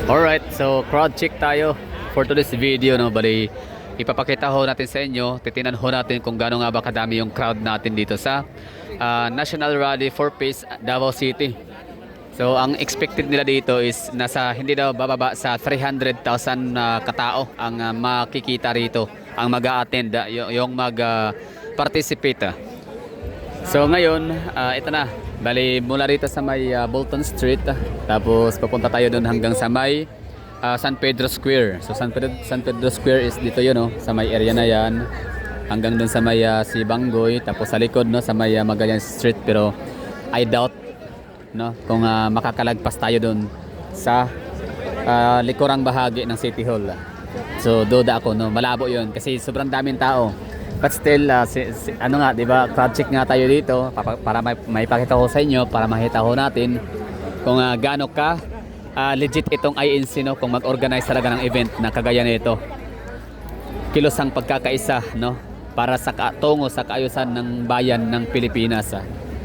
Alright, so crowd check tayo for today's video, no? Bali, ipapakita ho natin sa inyo, titinan ho natin kung gaano nga ba kadami yung crowd natin dito sa National Rally for Peace Davao City. So ang expected nila dito is nasa hindi daw bababa sa 300,000 katao ang makikita rito, ang mag-a-attend, yung mag-participate. So ngayon, ito na. Bali, mula rito sa may Bolton Street, tapos papunta tayo doon hanggang sa may San Pedro Square. So San Pedro Square is dito yun, no? Sa may area na yan. Hanggang doon sa may Sibanggoy, tapos sa likod, no, sa may Magallanes Street. Pero I doubt, no, kung makakalagpas tayo doon sa likurang bahagi ng City Hall. So duda ako, no, malabo yun kasi sobrang daming tao. But still, ano nga, 'di ba? Crowd check nga tayo dito para may pakita ko sa inyo, para makita ko natin kung gaano ka legit itong INC, no, kung mag-organize talaga ng event na kagaya nito. Kilos ang pagkakaisa, no, para sa tungo sa kaayusan ng bayan ng Pilipinas.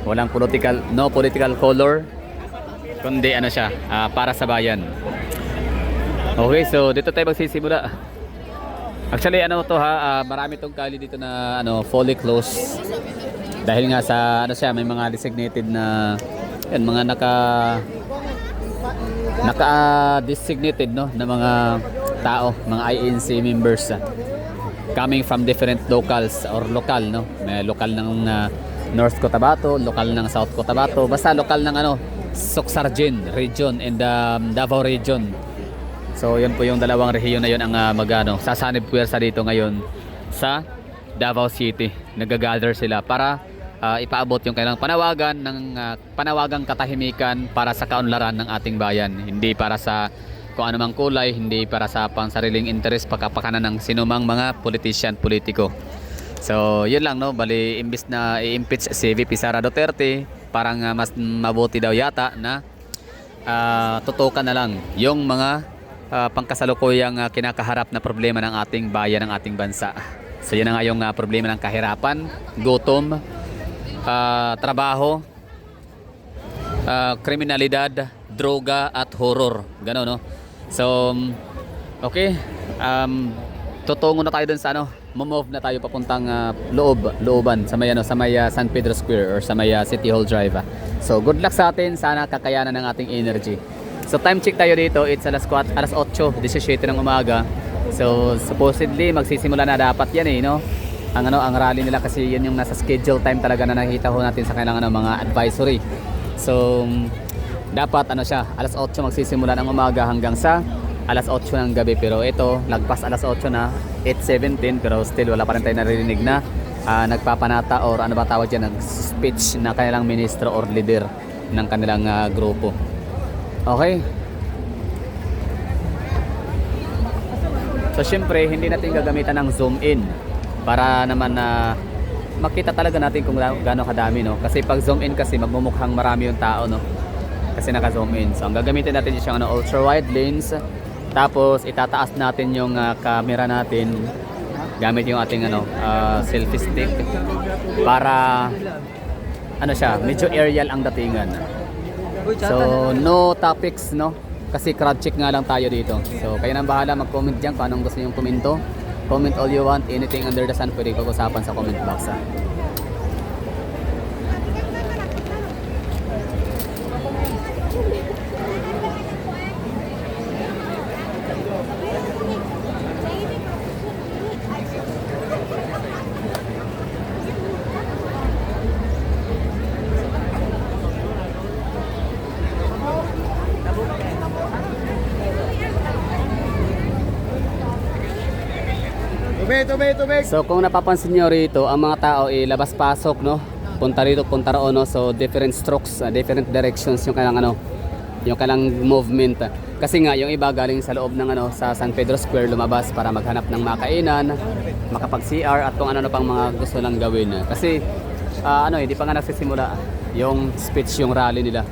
Walang no political color, kundi ano siya, para sa bayan. Okay, so dito tayo magsisimula. Actually, ano to marami tong kali dito na fully closed. Dahil nga sa siya, may mga designated na yan, mga naka designated, no, na mga tao, mga INC members coming from different locals or local, no. May local ng North Cotabato, local ng South Cotabato, basta local ng Socsargen region and Davao region. So yun po yung dalawang rehiyon na yun ang sasanib puwersa dito ngayon sa Davao City. Nagagather sila para ipaabot yung kailang panawagang katahimikan para sa kaunlaran ng ating bayan. Hindi para sa kung anumang kulay, hindi para sa pansariling interes, pagkapakanan ng sinumang mga politiko. So yun lang, no, bali imbis na i-impeach si VP Sara Duterte, parang mas mabuti daw yata na tutukan na lang yung mga pangkasalukuyang kinakaharap na problema ng ating bayan, ng ating bansa. So yan na nga yung problema ng kahirapan, gutom, trabaho, kriminalidad, droga at horror. Gano'n, no? So okay, tutungo na tayo dun sa move na tayo papuntang looban sa may San Pedro Square or sa may City Hall Drive. So good luck sa atin, sana kakayanan ng ating energy. So time check tayo dito, it's alas 8:17 ng umaga. So supposedly magsisimula na dapat yan, no? Ang rally nila, kasi yun yung nasa schedule time talaga na nakita ho natin sa kailangan mga advisory. So dapat siya, alas 8 magsisimula ng umaga hanggang sa alas 8 ng gabi. Pero ito, lagpas alas 8 na, 8:17, pero still wala pa rin tayo naririnig na nagpapanata or ano ba tawag dyan, speech na kanilang ministro or leader ng kanilang grupo. Okay. So syempre, hindi natin gagamitan ng zoom in para naman makita talaga natin kung gaano kadami, no? Kasi pag zoom in kasi magmumukhang marami yung tao, no? Kasi naka-zoom in. So ang gagamitin natin is yung ultra wide lens. Tapos itataas natin yung camera natin gamit yung ating selfie stick para siya, medyo aerial ang datingan. So no topics, no, kasi crowd check nga lang tayo dito. So kayo nang bahala, mag-comment diyan kung anong gusto niyo komento. Comment all you want, anything under the sun pwede pag-usapan sa comment box. So kung napapansin nyo rito, ang mga tao labas-pasok, no? Punta rito, punta roon, no? So different strokes, different directions yung kailang movement. Kasi nga yung iba galing sa loob ng sa San Pedro Square lumabas para maghanap ng makainan, makapag-CR at kung ano pang mga gusto lang gawin. Kasi hindi pa nga nagsisimula yung speech, yung rally nila.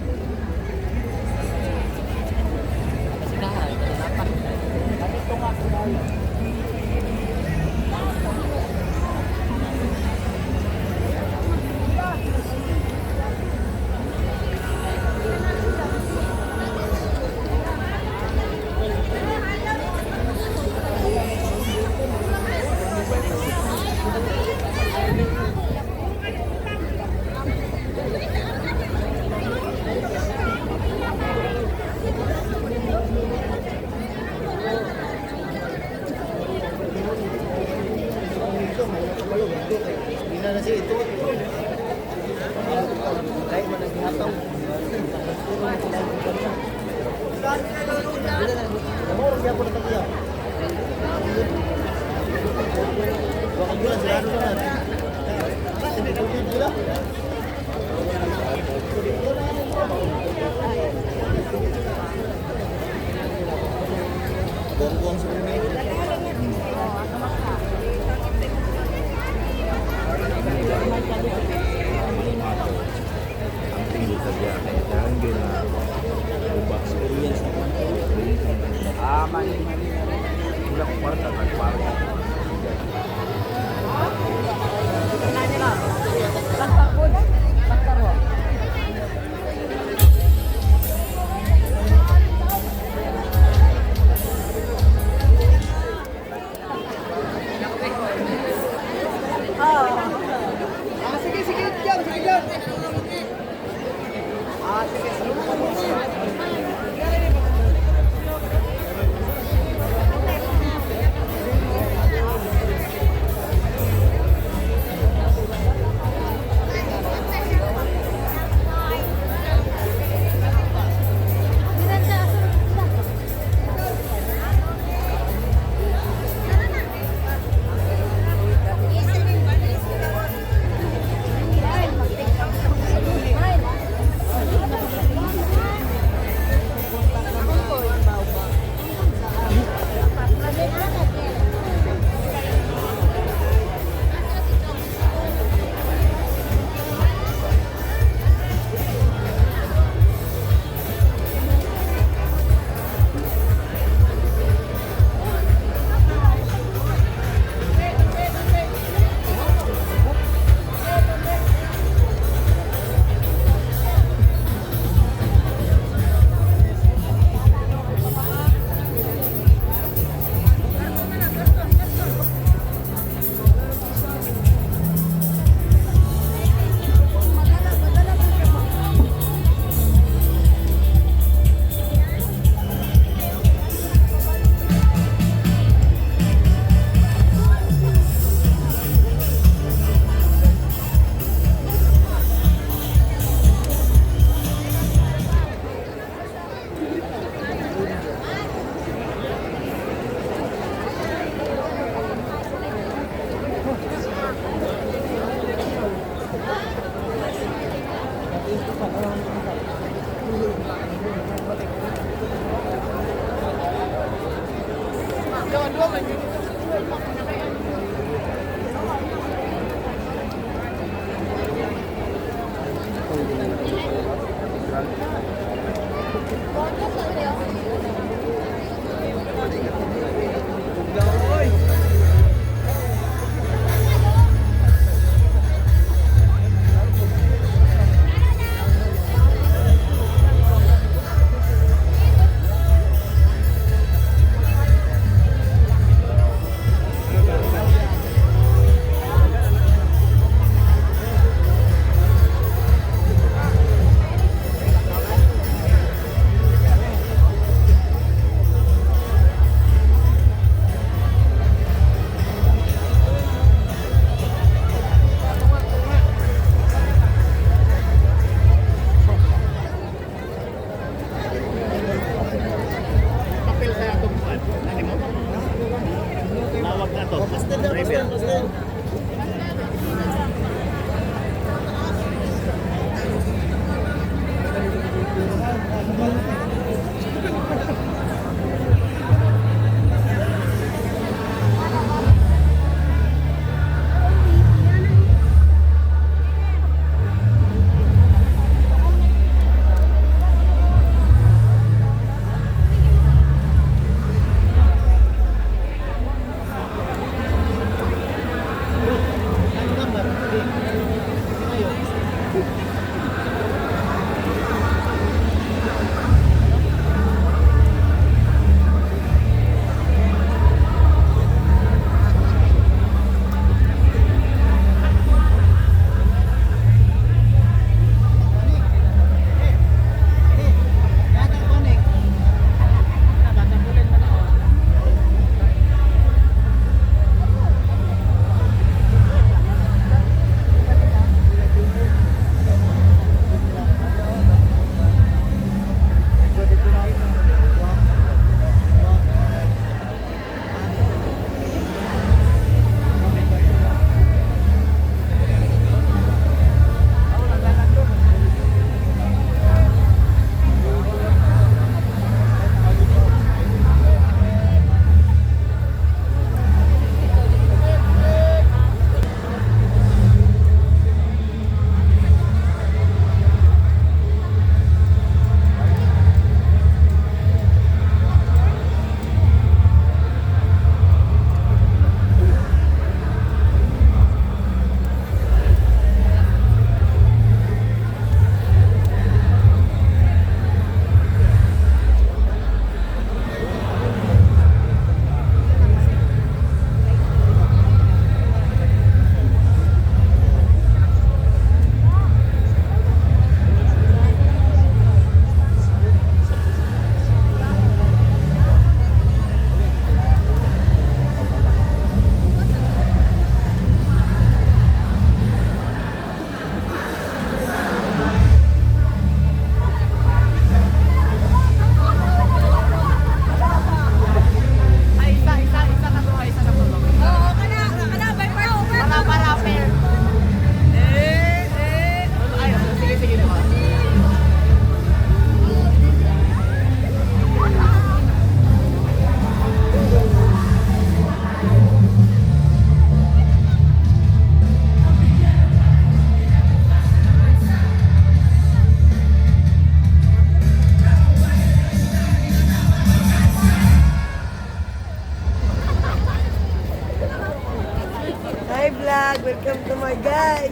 Welcome to my guys!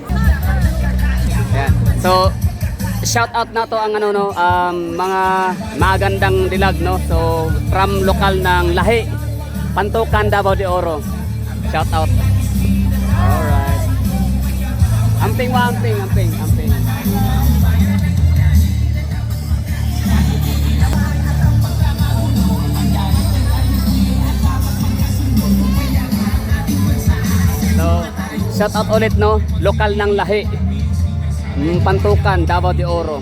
Yan. So, shout out na to ang ano no, mga magandang dilag no. So, from lokal ng Lahi, Pantukan, Davao de Oro. Shout out. Alright. Amping wa amping. So, shout out ulit no, lokal ng Lahi. Pantukan, Davao de Oro.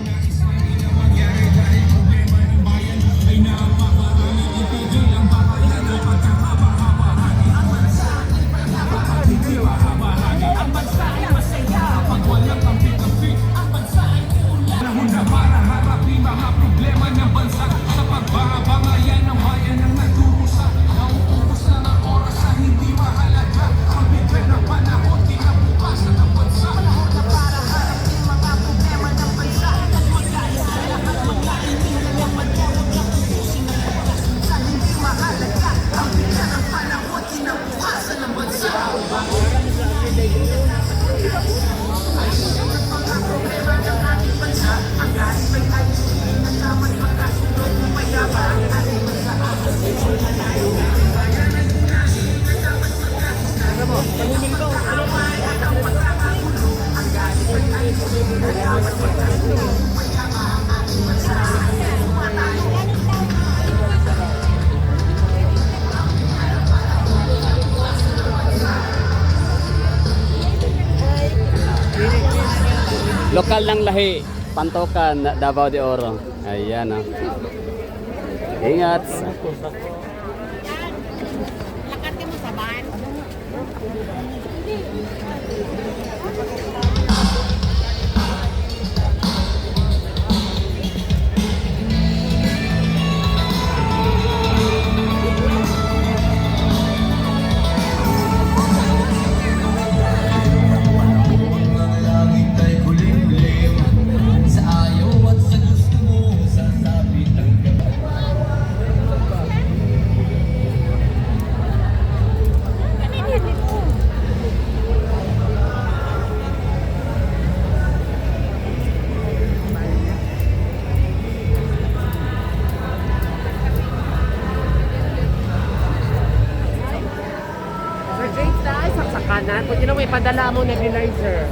Lokal ng Lahi, Pantukan, Davao de Oro. Ayan o. Ingat. Lakarte mo sa van. Sir James, dahil sa kanan, pwede na may padala mo nebulizer.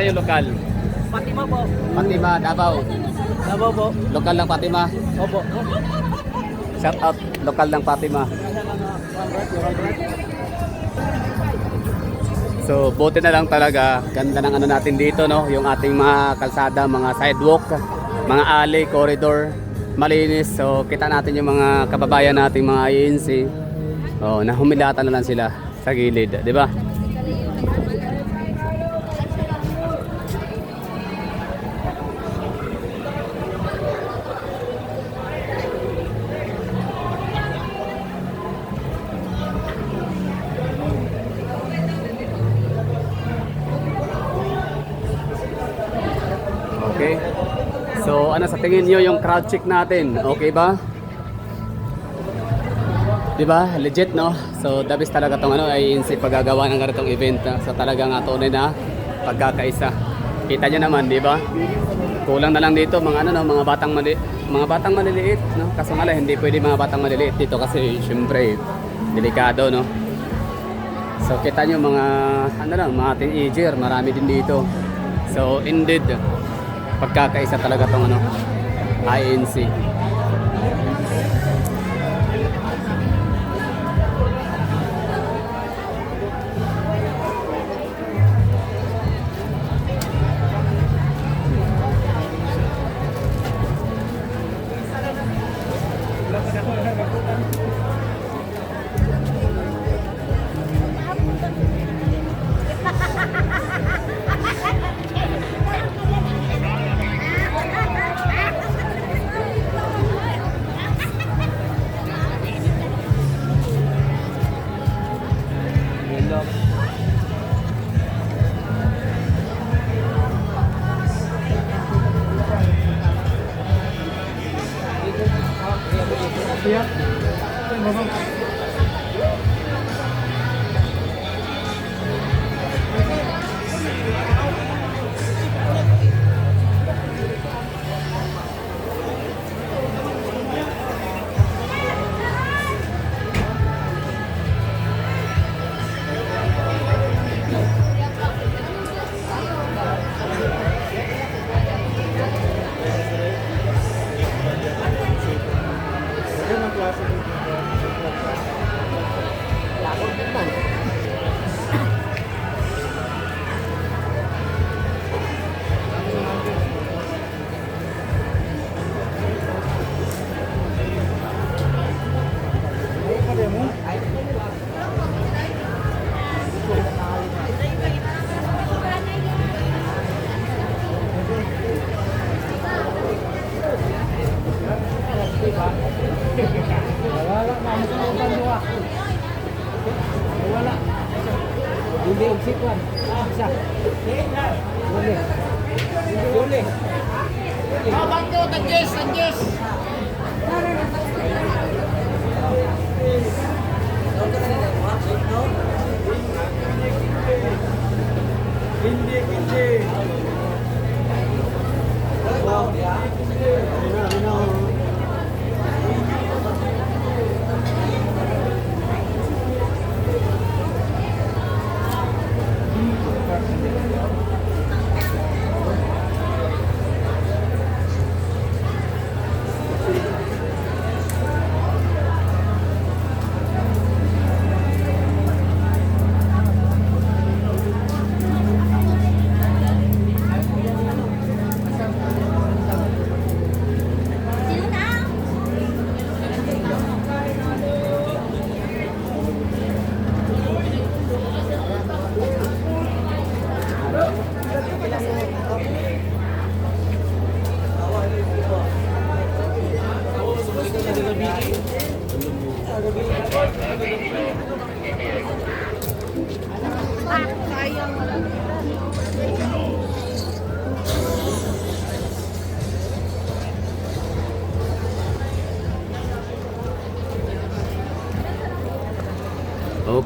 sa'yo lokal? Fatima po. Fatima, Davao. Davao po. Lokal ng Fatima. Opo. Shout out, lokal ng Fatima. So, buti na lang talaga. Ganda ng ano natin dito, no? Yung ating mga kalsada, mga sidewalk, mga alley, corridor, malinis. So, kita natin yung mga kababayan nating mga INC. Oh, na humilata na lang sila sa gilid, di ba? Okay. So, ano sa tingin niyo yung crowd check natin? Okay ba? 'Di ba? Legit, no? So, the best talaga tong ano ay INC paggagawa ng ganitong event. So, talaga nga tunay na pagkakaisa. Kita niyo naman, 'di ba? Kulang na lang dito mga ano no, mga batang maliliit, no? Kaso nga lang, hindi pwede mga batang maliliit dito kasi syempre delikado, no? So, kita niyo mga ano lang, mga teenager, marami din dito. So, indeed, pagkakaisa talaga tong ano, INC.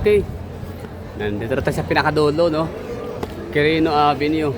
Okay. Nandito na tayo sa pinakadulo, no? Quirino Avenue.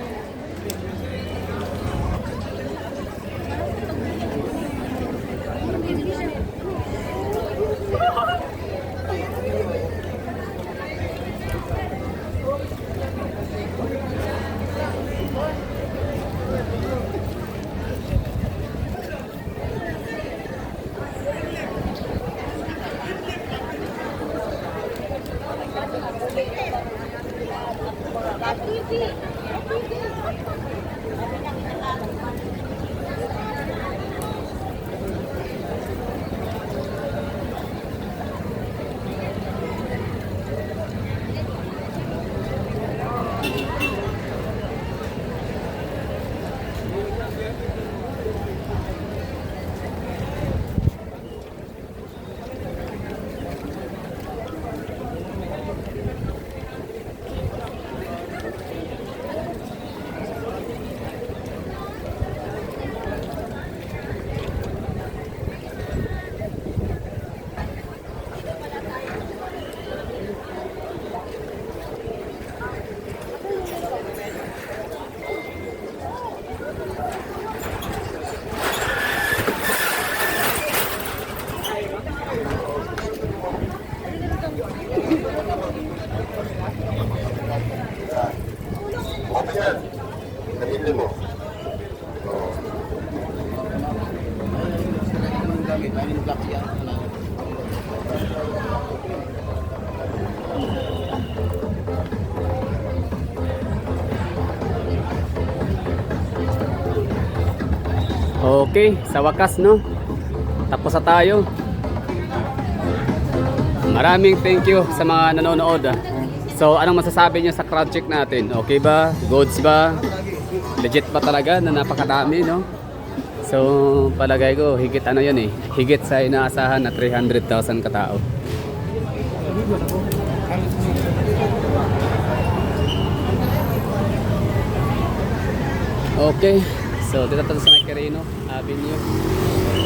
Okay, sa wakas no. Tapos na tayo. Maraming thank you sa mga nanonood. So, anong masasabi niyo sa crowd check natin? Okay ba? Goods ba? Legit ba talaga na napakadami, no? So, palagay ko, higit ano yun eh. Higit sa inaasahan na 300,000 katao. Okay. So, dito tayo sa May Quirino Avenue.